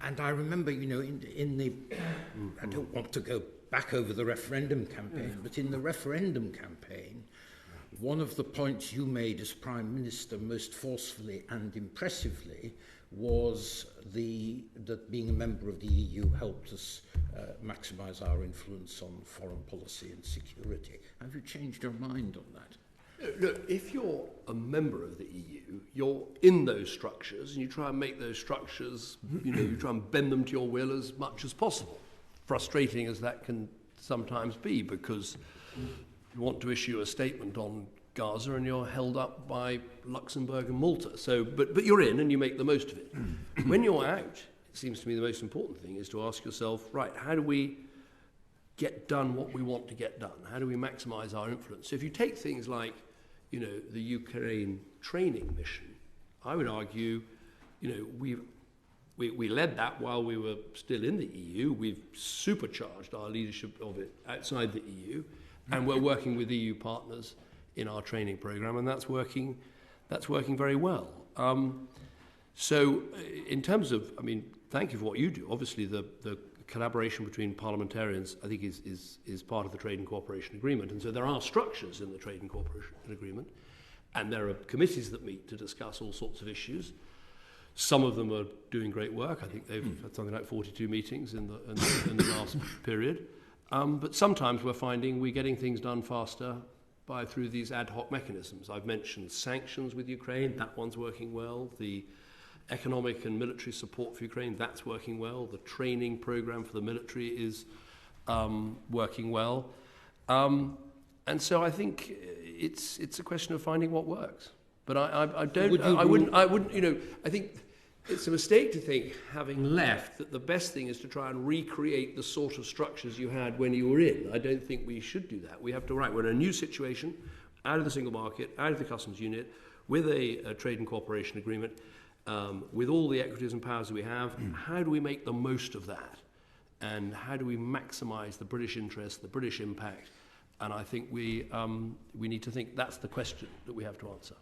And I remember, in the, I don't want to go back over the referendum campaign, but in the referendum campaign, one of the points you made as Prime Minister most forcefully and impressively was that being a member of the EU helped us maximise our influence on foreign policy and security. Have you changed your mind on that? Look, if you're a member of the EU, you're in those structures and you try and make those structures, you try and bend them to your will as much as possible. Frustrating as that can sometimes be, because you want to issue a statement on Gaza and you're held up by Luxembourg and Malta. So, but you're in and you make the most of it. When you're out, it seems to me the most important thing is to ask yourself, right, how do we get done what we want to get done? How do we maximise our influence? So if you take things like, the Ukraine training mission, I would argue, we led that while we were still in the EU. We've supercharged our leadership of it outside the EU, and we're working with EU partners in our training program, and that's working very well. So in terms of, thank you for what you do. Obviously, the collaboration between parliamentarians, I think, is part of the Trade and Cooperation Agreement, and so there are structures in the Trade and Cooperation Agreement, and there are committees that meet to discuss all sorts of issues. Some of them are doing great work. I think they've had something like 42 meetings in the last period. But sometimes we're finding we're getting things done faster through these ad hoc mechanisms. I've mentioned sanctions with Ukraine. That one's working well. The economic and military support for Ukraine, that's working well. The training program for the military is working well. And so I think it's a question of finding what works. But I wouldn't, I think it's a mistake to think, having left, that the best thing is to try and recreate the sort of structures you had when you were in. I don't think we should do that. We have to, we're in a new situation, out of the single market, out of the customs unit, with a trade and cooperation agreement, with all the equities and powers that we have. How do we make the most of that? And how do we maximise the British interest, the British impact? And I think we need to think that's the question that we have to answer.